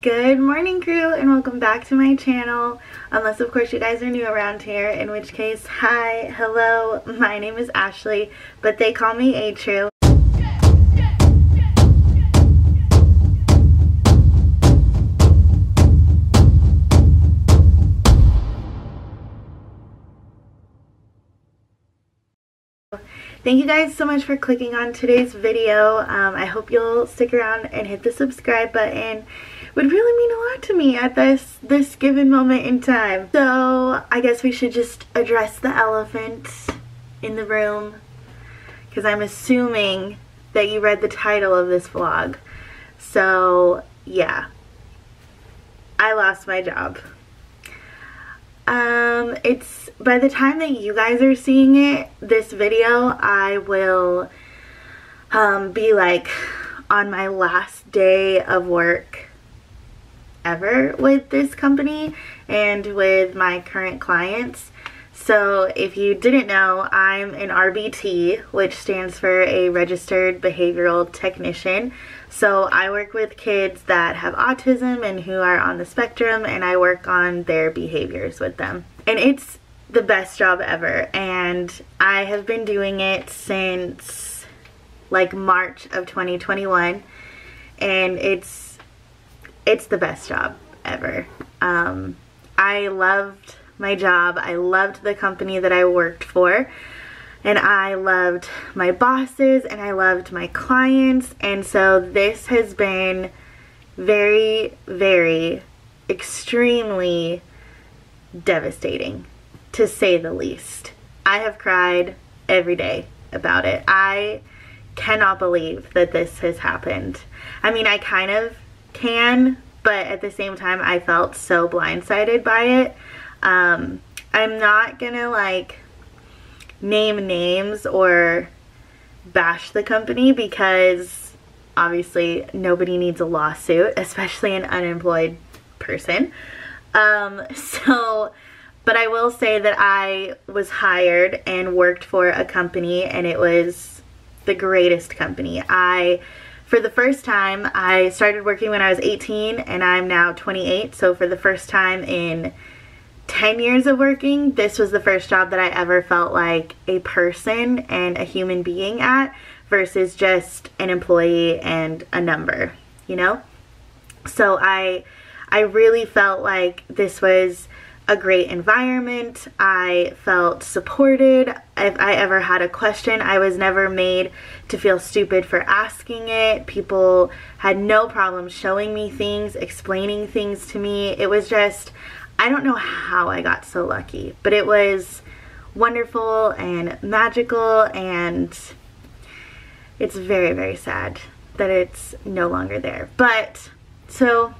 Good morning, crew, and welcome back to my channel, unless of course you guys are new around here, in which case, hi, hello, my name is Ashley, but they call me ATRU. Thank you guys so much for clicking on today's video. I hope you'll stick around and hit the subscribe button. Would really mean a lot to me at this given moment in time. So I guess we should just address the elephant in the room, because I'm assuming that you read the title of this vlog. So yeah, I lost my job. It's by the time that you guys are seeing it, this video, I will be like on my last day of work ever with this company and with my current clients. So if you didn't know, I'm an RBT, which stands for a Registered Behavioral Technician. So I work with kids that have autism and who are on the spectrum, and I work on their behaviors with them. And it's the best job ever, and I have been doing it since like March of 2021, and it's the best job ever. I loved my job. I loved the company that I worked for, and I loved my bosses, and I loved my clients. And so this has been very, very, extremely devastating, to say the least. I have cried every day about it. I cannot believe that this has happened. I mean, I kind of can, but at the same time I felt so blindsided by it. I'm not gonna like name names or bash the company, because obviously nobody needs a lawsuit, especially an unemployed person. But I will say that I was hired and worked for a company, and it was the greatest company. For the first time, I started working when I was 18, and I'm now 28, so for the first time in 10 years of working, this was the first job that I ever felt like a person and a human being at, versus just an employee and a number, you know? So I really felt like this was a great environment. I felt supported. If I ever had a question, I was never made to feel stupid for asking it. People had no problem showing me things, explaining things to me. It was just, I don't know how I got so lucky, but it was wonderful and magical, and it's very, very sad that it's no longer there. But so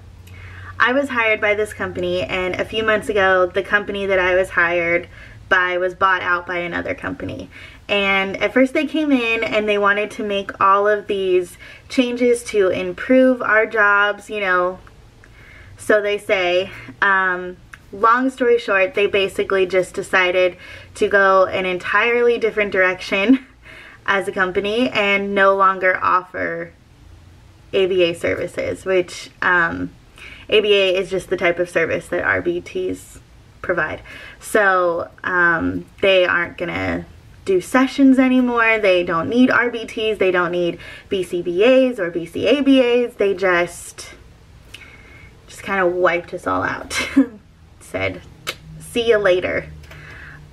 I was hired by this company, and a few months ago, the company that I was hired by was bought out by another company. And at first they came in and they wanted to make all of these changes to improve our jobs, you know, so they say. Long story short, they basically just decided to go an entirely different direction as a company and no longer offer ABA services, which ABA is just the type of service that RBTs provide. So they aren't gonna do sessions anymore. They don't need RBTs. They don't need BCBAs or BCABAs. They just kind of wiped us all out. Said, see you later.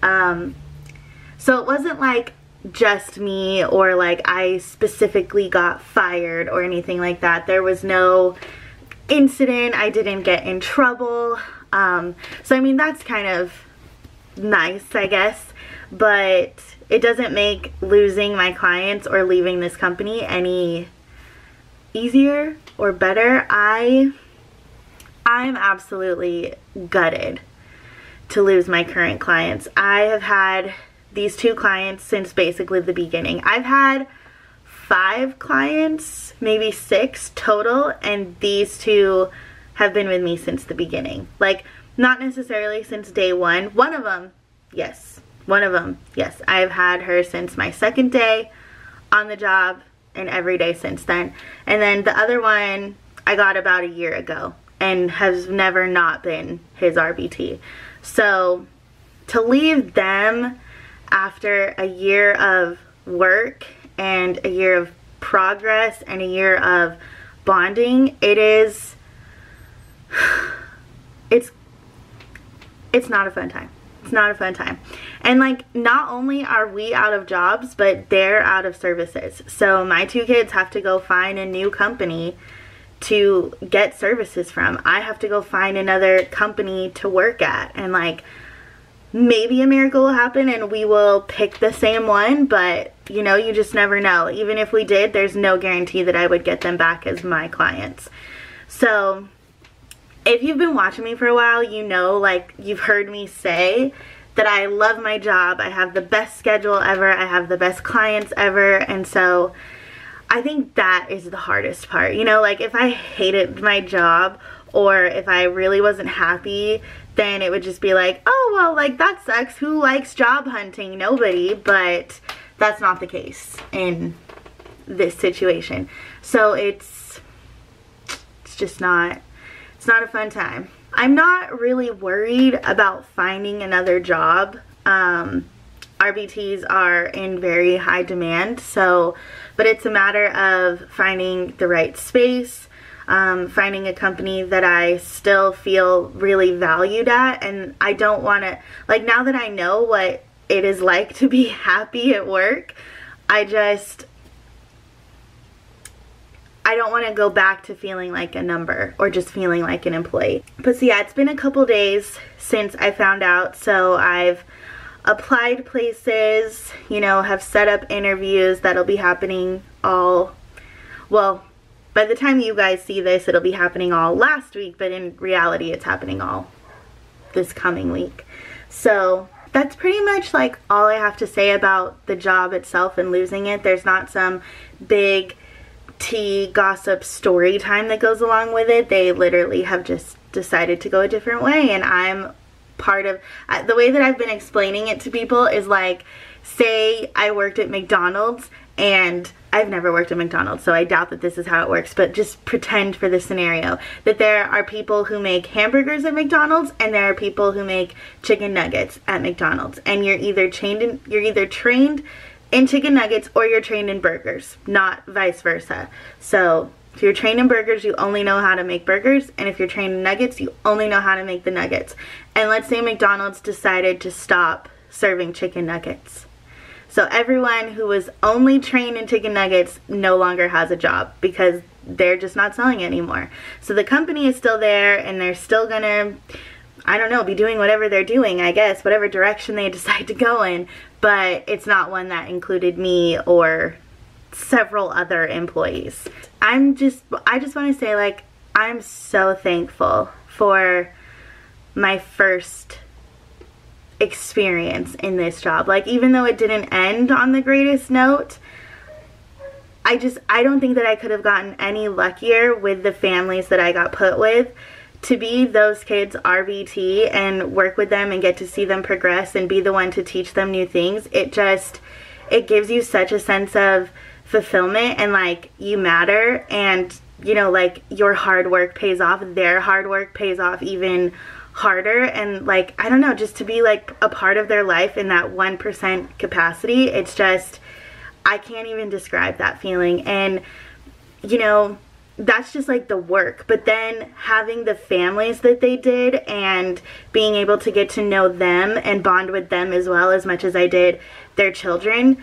So it wasn't like just me, or like I specifically got fired or anything like that. There was no incident. I didn't get in trouble. So I mean, that's kind of nice, I guess, but it doesn't make losing my clients or leaving this company any easier or better. I'm absolutely gutted to lose my current clients. I have had these two clients since basically the beginning. I've had 5 clients, maybe 6 total, and these two have been with me since the beginning. Like, not necessarily since day one. One of them, yes. I've had her since my second day on the job, and every day since then. And then the other one I got about a year ago. and has never not been his RBT. So to leave them after a year of work and a year of progress and a year of bonding, it's not a fun time. It's not a fun time. And like, not only are we out of jobs, but they're out of services. So my two kids have to go find a new company to get services from. I have to go find another company to work at, and like, maybe a miracle will happen and we will pick the same one, but you know, you just never know. Even if we did, there's no guarantee that I would get them back as my clients. So if you've been watching me for a while, you know, like, you've heard me say that I love my job. I have the best schedule ever. I have the best clients ever. And so I think that is the hardest part. You know, like, if I hated my job or if I really wasn't happy, then it would just be like, oh, well, like, that sucks. Who likes job hunting? Nobody. But that's not the case in this situation. So it's just not, it's not a fun time. I'm not really worried about finding another job. RBTs are in very high demand, so, but it's a matter of finding the right space, finding a company that I still feel really valued at. And I don't want to, like, now that I know what it is like to be happy at work, I don't want to go back to feeling like a number or just feeling like an employee. But so yeah, it's been a couple days since I found out, so I've applied places, you know, have set up interviews that'll be happening all, well, by the time you guys see this, it'll be happening all last week, but in reality, it's happening all this coming week. So that's pretty much like all I have to say about the job itself and losing it. There's not some big tea gossip story time that goes along with it. They literally have just decided to go a different way, and I'm part of the way that I've been explaining it to people is like, say I worked at McDonald's, and I've never worked at McDonald's, so I doubt that this is how it works, but just pretend for this scenario that there are people who make hamburgers at McDonald's and there are people who make chicken nuggets at McDonald's, and you're either trained in chicken nuggets or you're trained in burgers, not vice versa. So if you're trained in burgers, you only know how to make burgers, and if you're trained in nuggets, you only know how to make the nuggets. And let's say McDonald's decided to stop serving chicken nuggets. So everyone who was only trained in chicken nuggets no longer has a job because they're just not selling anymore. So the company is still there, and they're still gonna, I don't know, be doing whatever they're doing, I guess, whatever direction they decide to go in, but it's not one that included me or several other employees. I just want to say, like, I'm so thankful for my first experience in this job. Like, even though it didn't end on the greatest note, I don't think that I could have gotten any luckier with the families that I got put with. To be those kids' RBT and work with them and get to see them progress and be the one to teach them new things, it gives you such a sense of fulfillment, and like, you matter, and you know, like, your hard work pays off, their hard work pays off even harder, and like, I don't know, just to be like a part of their life in that 1% capacity, it's just, I can't even describe that feeling. And you know, that's just like the work, but then having the families that they did and being able to get to know them and bond with them as well as much as I did their children,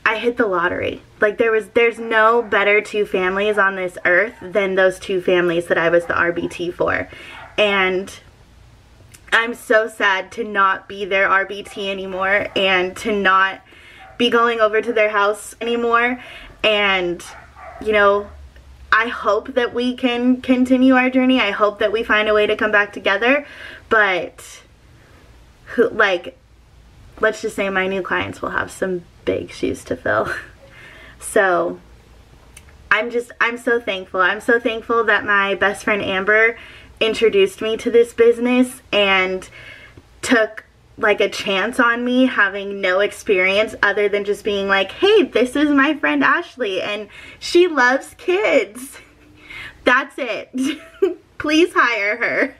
I hit the lottery. Like, there's no better two families on this earth than those two families that I was the RBT for. And I'm so sad to not be their RBT anymore and to not be going over to their house anymore. And, you know, I hope that we can continue our journey. I hope that we find a way to come back together. But, like, let's just say my new clients will have some big shoes to fill. So I'm so thankful. I'm so thankful that my best friend Amber introduced me to this business and took like a chance on me having no experience other than just being like, hey, this is my friend Ashley and she loves kids. That's it. Please hire her.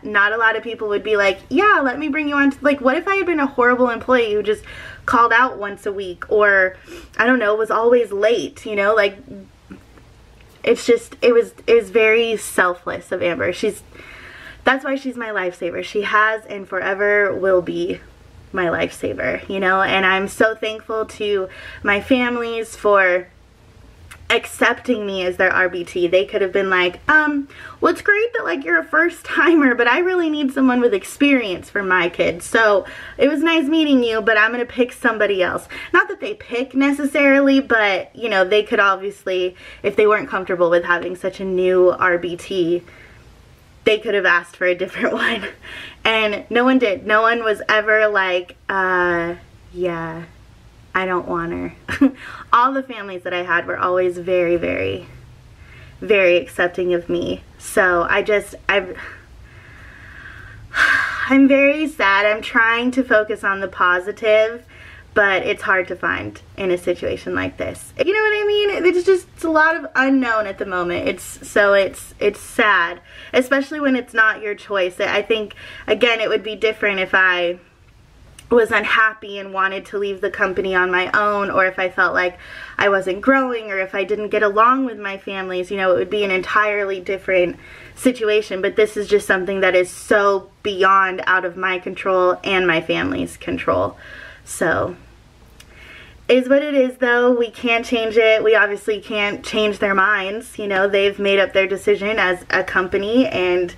Not a lot of people would be like, yeah, let me bring you on. Like, what if I had been a horrible employee who just called out once a week, or I don't know, was always late, you know? Like, it's just, it was very selfless of Amber. That's why she's my lifesaver. She has and forever will be my lifesaver, you know? And I'm so thankful to my families for accepting me as their RBT. They could have been like, well, it's great that like you're a first timer, but I really need someone with experience for my kids. So it was nice meeting you, but I'm gonna pick somebody else. Not that they pick necessarily, but you know, they could obviously, if they weren't comfortable with having such a new RBT, they could have asked for a different one. And no one did. No one was ever like, yeah, I don't want her. All the families that I had were always very, very, very accepting of me. So I'm very sad. I'm trying to focus on the positive, but it's hard to find in a situation like this. You know what I mean? It's a lot of unknown at the moment. It's sad, especially when it's not your choice. I think, again, it would be different if I was unhappy and wanted to leave the company on my own, or if I felt like I wasn't growing, or if I didn't get along with my families. You know, it would be an entirely different situation, but this is just something that is so beyond out of my control and my family's control. So is what it is, though. We can't change it. We obviously can't change their minds. You know, they've made up their decision as a company, and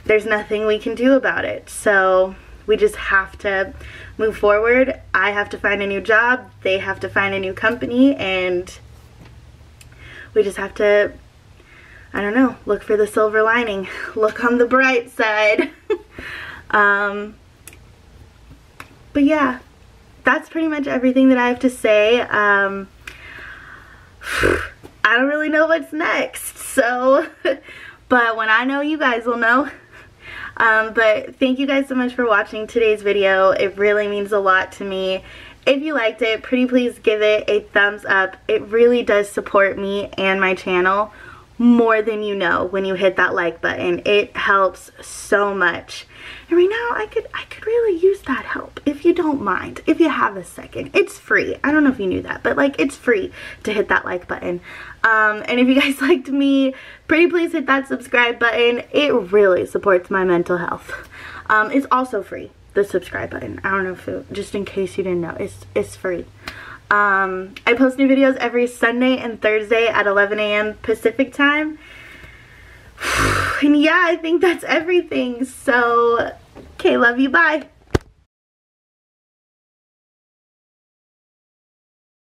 there's nothing we can do about it. So we just have to move forward. I have to find a new job. They have to find a new company, and we just have to, I don't know, look for the silver lining. Look on the bright side. But yeah, that's pretty much everything that I have to say. I don't really know what's next, so, but when I know, you guys will know. But thank you guys so much for watching today's video. It really means a lot to me. If you liked it, pretty please give it a thumbs up. It really does support me and my channel more than you know when you hit that like button. It helps so much. And right now, I could really use that help, if you don't mind, if you have a second. It's free. I don't know if you knew that, but like, it's free to hit that like button. And if you guys liked me, pretty please hit that subscribe button. It really supports my mental health. It's also free, the subscribe button. I don't know if it, just in case you didn't know, it's free. I post new videos every Sunday and Thursday at 11 a.m. Pacific time. And yeah, I think that's everything. So, okay, love you, bye.